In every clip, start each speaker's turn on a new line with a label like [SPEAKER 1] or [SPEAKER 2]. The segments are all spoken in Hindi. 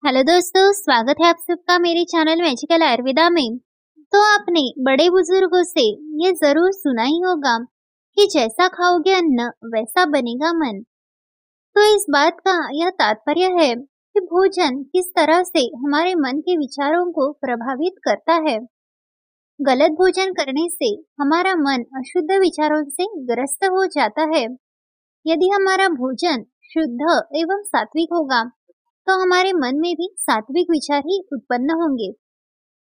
[SPEAKER 1] हेलो दोस्तों, स्वागत है आप सबका मेरे चैनल मैजिकल आयुर्वेदा में। तो आपने बड़े बुजुर्गों से ये जरूर सुना ही होगा कि जैसा खाओगे अन्न वैसा बनेगा मन। तो इस बात का यह तात्पर्य है कि भोजन किस तरह से हमारे मन के विचारों को प्रभावित करता है। गलत भोजन करने से हमारा मन अशुद्ध विचारों से ग्रस्त हो जाता है। यदि हमारा भोजन शुद्ध एवं सात्विक होगा तो हमारे मन में भी सात्विक विचार ही उत्पन्न होंगे।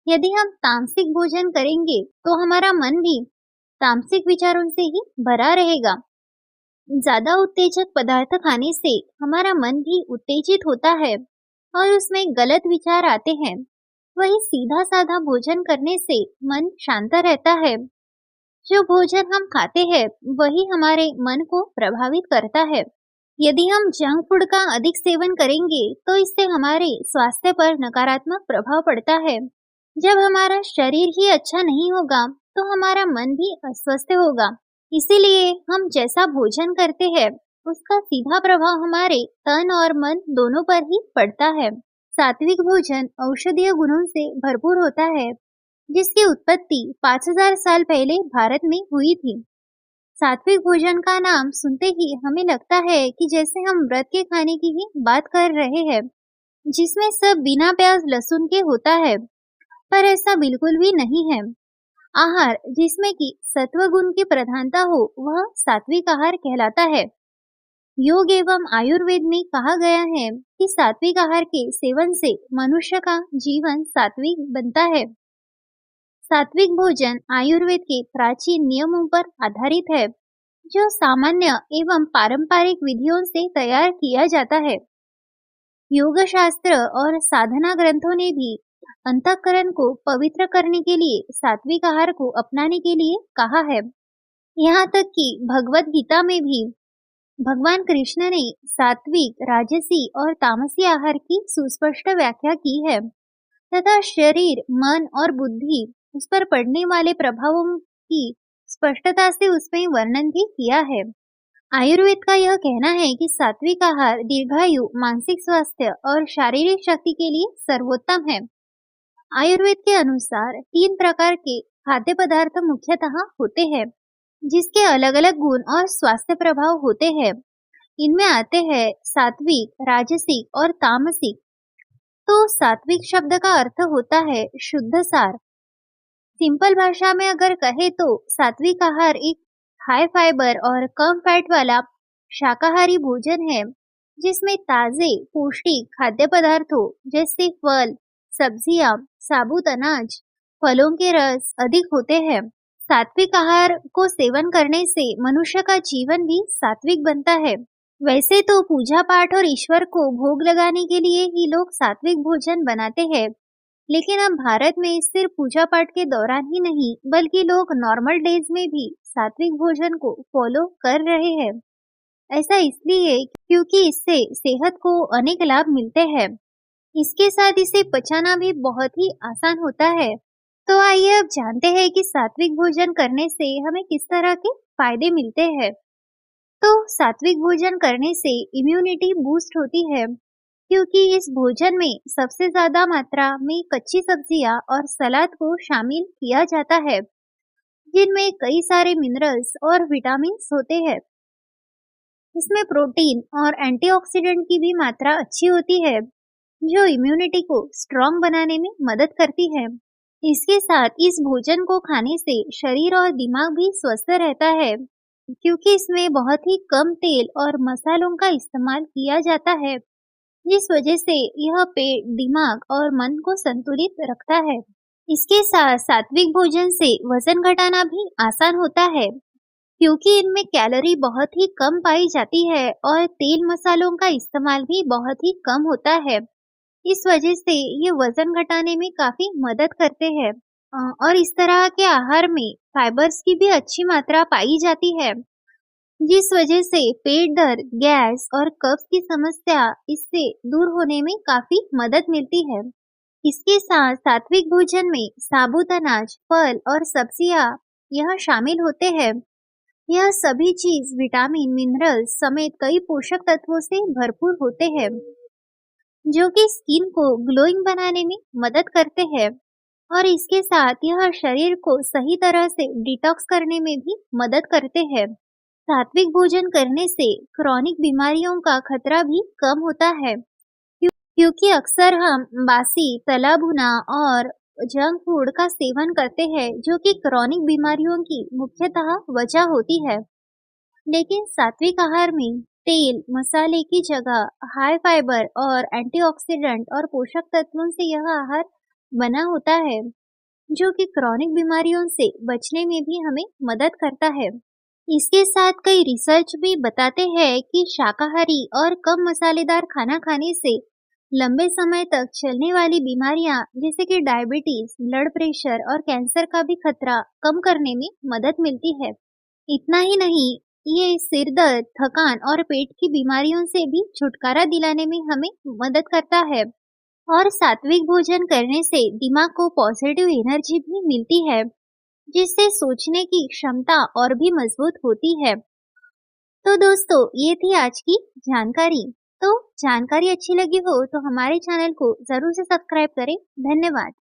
[SPEAKER 1] यदि हम तामसिक भोजन करेंगे तो हमारा मन भी तामसिक विचारों से ही भरा रहेगा। ज्यादा उत्तेजक पदार्थ खाने से हमारा मन भी उत्तेजित होता है और उसमें गलत विचार आते हैं। वही सीधा साधा भोजन करने से मन शांत रहता है। जो भोजन हम खाते हैं वही हमारे मन को प्रभावित करता है। यदि हम जंक फूड का अधिक सेवन करेंगे तो इससे हमारे स्वास्थ्य पर नकारात्मक प्रभाव पड़ता है। जब हमारा शरीर ही अच्छा नहीं होगा तो हमारा मन भी अस्वस्थ होगा। इसीलिए हम जैसा भोजन करते हैं उसका सीधा प्रभाव हमारे तन और मन दोनों पर ही पड़ता है। सात्विक भोजन औषधीय गुणों से भरपूर होता है, जिसकी उत्पत्ति 5000 साल पहले भारत में हुई थी। सात्विक भोजन का नाम सुनते ही हमें लगता है कि जैसे हम व्रत के खाने की ही बात कर रहे हैं, जिसमें सब बिना प्याज लहसुन के होता है। पर ऐसा बिल्कुल भी नहीं है। आहार जिसमें कि सत्व गुण की प्रधानता हो वह सात्विक आहार कहलाता है। योग एवं आयुर्वेद में कहा गया है कि सात्विक आहार के सेवन से मनुष्य का जीवन सात्विक बनता है। सात्विक भोजन आयुर्वेद के प्राचीन नियमों पर आधारित है, जो सामान्य एवं पारंपरिक विधियों से तैयार किया जाता है। योग शास्त्र और साधना ग्रंथों ने भी अंतःकरण को पवित्र करने के लिए सात्विक आहार को अपनाने के लिए कहा है। यहाँ तक कि भगवत गीता में भी भगवान कृष्ण ने सात्विक, राजसी और तामसी आहार की सुस्पष्ट व्याख्या की है तथा शरीर, मन और बुद्धि उस पर पड़ने वाले प्रभावों की स्पष्टता से उसमें वर्णन भी किया है। आयुर्वेद का यह कहना है कि सात्विक आहार दीर्घायु, मानसिक स्वास्थ्य और शारीरिक शक्ति के लिए सर्वोत्तम है। आयुर्वेद के अनुसार 3 प्रकार के खाद्य पदार्थ मुख्यतः होते हैं, जिसके अलग अलग गुण और स्वास्थ्य प्रभाव होते हैं। इनमें आते हैं सात्विक, राजसिक और तामसिक। तो सात्विक शब्द का अर्थ होता है शुद्ध सार। सिंपल भाषा में अगर कहे तो सात्विक आहार एक हाई फाइबर और कम फैट वाला शाकाहारी भोजन है, जिसमें ताजे पौष्टिक खाद्य पदार्थों जैसे फल, सब्जियां, साबुत अनाज, फलों के रस अधिक होते हैं। सात्विक आहार को सेवन करने से मनुष्य का जीवन भी सात्विक बनता है। वैसे तो पूजा पाठ और ईश्वर को भोग लगाने के लिए ही लोग सात्विक भोजन बनाते हैं, लेकिन अब भारत में सिर्फ पूजा पाठ के दौरान ही नहीं बल्कि लोग नॉर्मल डेज में भी सात्विक भोजन को फॉलो कर रहे हैं। ऐसा इसलिए क्योंकि इससे सेहत को अनेक लाभ मिलते हैं। इसके साथ इसे पचाना भी बहुत ही आसान होता है। तो आइए अब जानते हैं कि सात्विक भोजन करने से हमें किस तरह के फायदे मिलते हैं। तो सात्विक भोजन करने से इम्यूनिटी बूस्ट होती है, क्योंकि इस भोजन में सबसे ज्यादा मात्रा में कच्ची सब्जियां और सलाद को शामिल किया जाता है, जिनमें कई सारे मिनरल्स और विटामिन्स होते हैं। इसमें प्रोटीन और एंटीऑक्सीडेंट की भी मात्रा अच्छी होती है, जो इम्यूनिटी को स्ट्रॉन्ग बनाने में मदद करती है। इसके साथ इस भोजन को खाने से शरीर और दिमाग भी स्वस्थ रहता है, क्योंकि इसमें बहुत ही कम तेल और मसालों का इस्तेमाल किया जाता है, जिस वजह से यह पेट, दिमाग और मन को संतुलित रखता है। इसके साथ सात्विक भोजन से वजन घटाना भी आसान होता है, क्योंकि इनमें कैलोरी बहुत ही कम पाई जाती है और तेल मसालों का इस्तेमाल भी बहुत ही कम होता है। इस वजह से ये वजन घटाने में काफी मदद करते हैं। और इस तरह के आहार में फाइबर्स की भी अच्छी मात्रा पाई जाती है, जिस वजह से पेट दर्द, गैस और कब्ज की समस्या इससे दूर होने में काफी मदद मिलती है। इसके साथ सात्विक भोजन में साबुत अनाज, फल और सब्जियां यह शामिल होते हैं। यह सभी चीज विटामिन, मिनरल्स समेत कई पोषक तत्वों से भरपूर होते हैं। जो कि स्किन को ग्लोइंग बनाने में मदद करते हैं और इसके साथ यह शरीर को सही तरह से डिटॉक्स करने में भी मदद करते हैं। सात्विक भोजन करने से क्रॉनिक बीमारियों का खतरा भी कम होता है, क्योंकि अक्सर हम बासी, तला भुना और जंक फूड का सेवन करते हैं, जो कि क्रॉनिक बीमारियों की मुख्यतः वजह होती है। लेकिन सात्विक आहार में तेल, मसाले की जगह हाई फाइबर और एंटीऑक्सीडेंट और पोषक तत्वों से यह आहार बना होता है, जो कि क्रॉनिक बीमारियों से बचने में भी हमें मदद करता है। इसके साथ कई रिसर्च भी बताते हैं कि शाकाहारी और कम मसालेदार खाना खाने से लंबे समय तक चलने वाली बीमारियां जैसे कि डायबिटीज, ब्लड प्रेशर और कैंसर का भी खतरा कम करने में मदद मिलती है। इतना ही नहीं, ये सिर दर्द, थकान और पेट की बीमारियों से भी छुटकारा दिलाने में हमें मदद करता है। और सात्विक भोजन करने से दिमाग को पॉजिटिव एनर्जी भी मिलती है, जिससे सोचने की क्षमता और भी मजबूत होती है। तो दोस्तों, ये थी आज की जानकारी। तो जानकारी अच्छी लगी हो तो हमारे चैनल को जरूर से सब्सक्राइब करें। धन्यवाद।